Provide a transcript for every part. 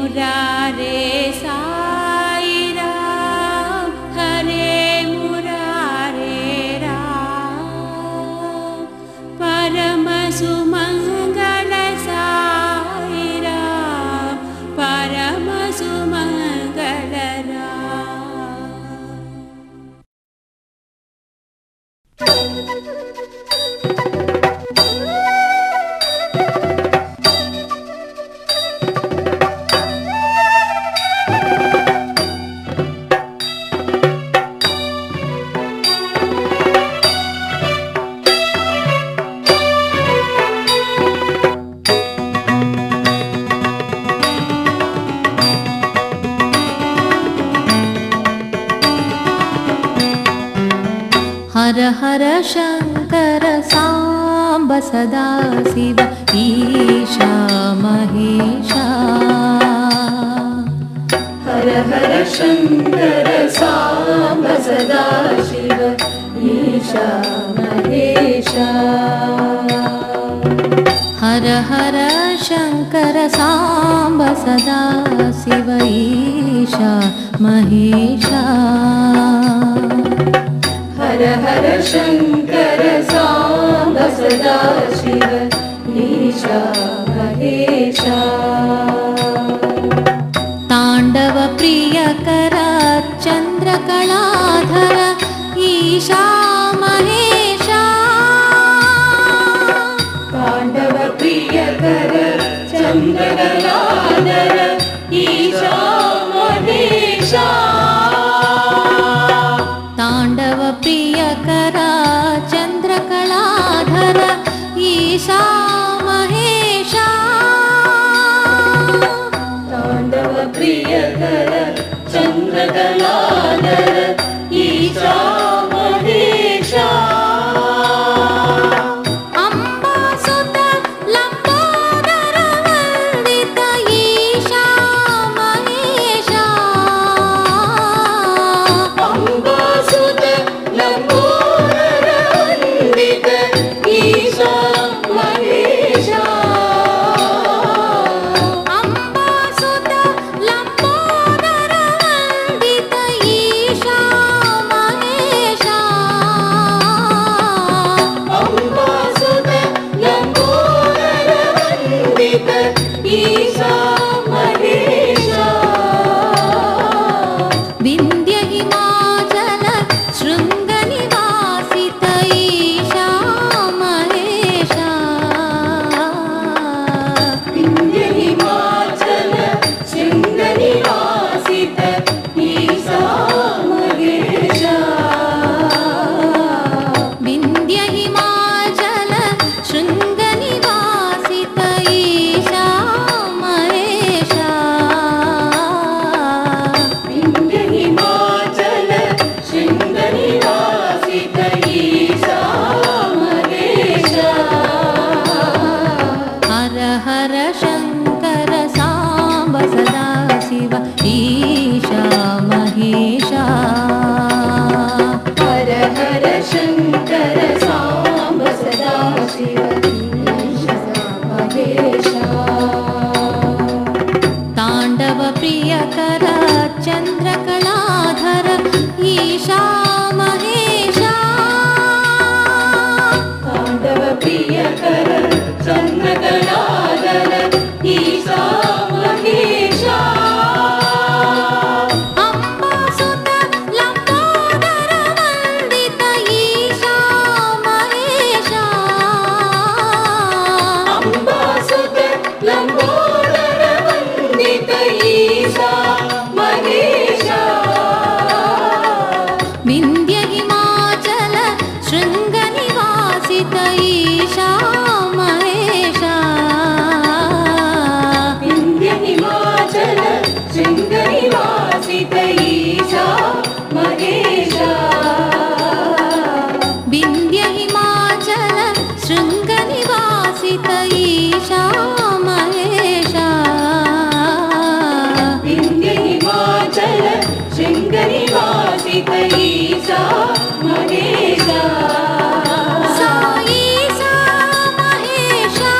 मुरारे साई राम, हरे मुरारे राम, परम सुमंगल साई राम, परम सुमंगल हर हर शंकर सांब सदा शिव ईशा महेशा, हर हर शंकर सांब सदा शिव ईशा महेशा, हर हर शंकर सांब सदा शिव ईशा महेशा, हर हर शंकर सांब सदा शिव ईशा महेशा, तांडव प्रियकर चंद्रकलाधर ईशा महेशा, तांडव प्रियकर चंद्रकलाधर ईशा महेशा, तांडव प्रियकर चंद्रकलाधर ईशा महेशा, तांडव प्रियकर चंद्रकलाधर ईशा महेशा, अंबासुत लंबोदर वंदित ईशा महेशा, अंबासुत लंबोदर वंदित ईशा महेशा, अंबासुत लंबोदर वंदित ईशा महेशा, अंबासुत लंबोदर वंदित ईशा महेशा, विंध्य हिमाचल शृंग निवासित ईशा महेशा, विंध्य हिमाचल शृंग निवासित ईशा महेशा, विंध्य हिमाचल शृंग निवासित ईशा महेशा, विंध्य हिमाचल शृंग निवासित ईशा महेशा, हर हर शंकर सांब सदा शिव ईशा महेशा, हर हर शंकर सांब सदा शिव ईशा महेशा, तांडव प्रियकर चंद्रकलाधर ईशा महेशा, तांडव प्रियकर चंद्रकलाधर ईशा महेशा, अंबासुत लंबोदर वंदित ईशा महेशा, अंबासुत लंबोदर वंदित ईशा महेशा, विंध्य हिमाचल शृंग निवासित ईशा महेशा, विंध्य हिमाचल शृंग निवासित ईशा महेशा, विंध्य हिमाचल शृंग निवासित ईशा महेशा, विंध्य हिमाचल शृंग निवासित ईशा महेशा, साई सा महेशा,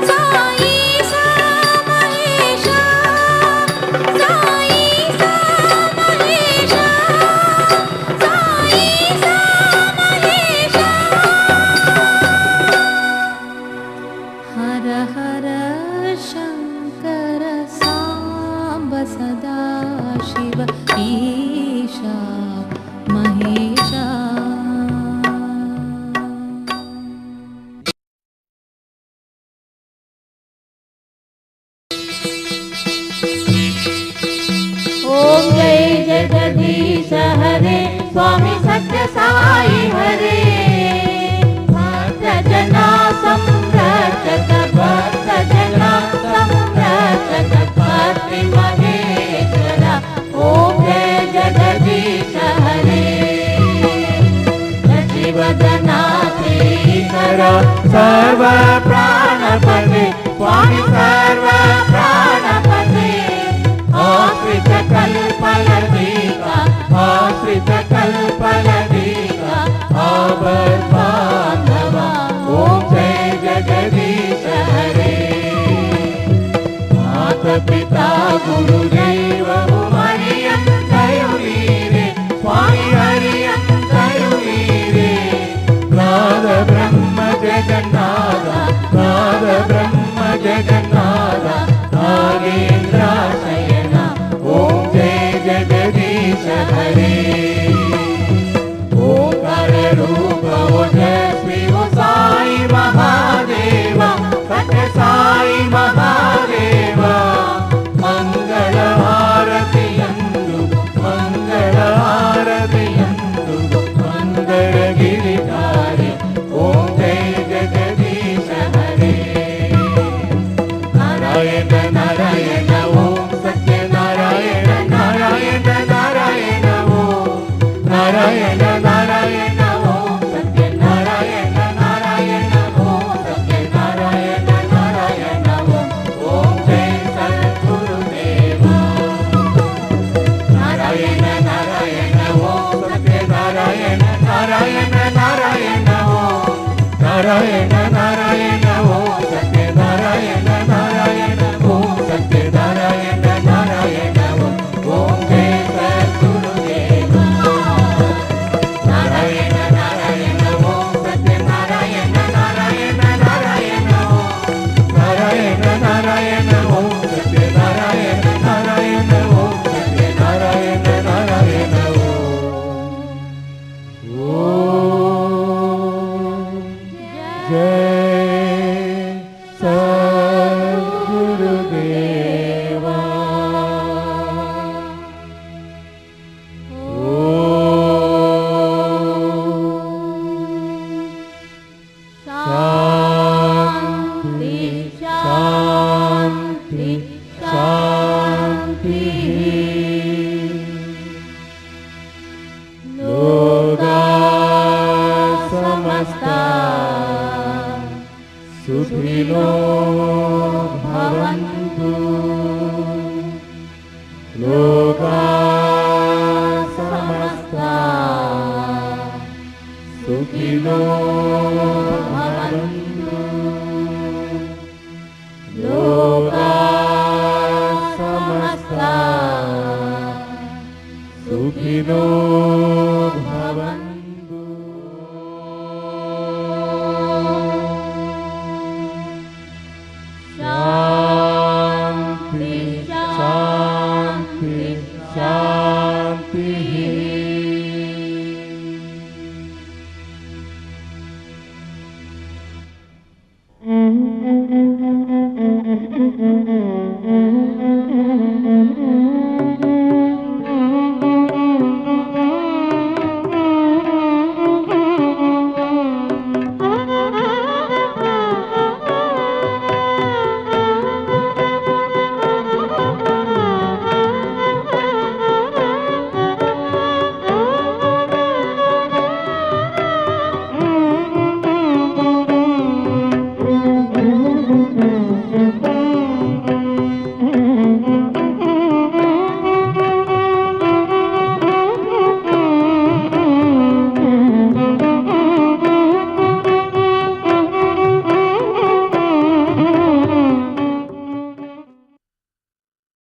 साई सा महेशा, शिव ईशा महेशा। ओम जय जगदीश हरे स्वामी सत्य साई हरे। भक्त जना संरक्षक भक्त जना संरक्षक पति महेश्वर। ओम जय जगदीश हरे। शिवजना श्रीकर सर्व प्राणपते स्वामी सर्व प्राणपते। आश्रित कल्पलदीका आश्रित कल्पलदीका आबद्बान्धवा। ओम जय जगदीश हरे। माता पिता गुरुदेव हरियं दयुरीरे स्वामी हरियं दयुरीरे। नाद ब्रह्म जगन्नाथ नाद ब्रह्म जगन्नाथ नागेन्द्र जगदीश हरे। ओंकार रूप ओजस्वी ओ साई महादेव सत्य साई महादेव। मंगल आरतियंदु मंगल आरतियंदु मंगल गिरिधारी। ओम जय जगदीश हरे। नारायण नारायण ओम सत्य नारायण नारायण नारायण ओम नारायण नारायण ओम सत्य नारायण नारायण ओम सत्य नारायण नारायण ओम। ओम जय सद्गुरुदेव। नारायण नारायण ओम सत्य नारायण नारायण नारायण ओम नारायण नारायण ओम सत्य नारायण नारायण ओम सत्य नारायण नारायण ओम। ओम जय सद्गुरुदेव। नारायण नारायण ओम सत्य नारायण नारायण नारायण ओम नारायण नारायण ओम सत्य नारायण नारायण ओम सत्य नारायण नारायण ओम। जय सद्गुरुदेवा। शांति शांति शांति। लोका समस्ता सुखिनो भवन्तु। लोका समस्ता सुखिनो भवन्तु। लोका समस्ता सुखिनो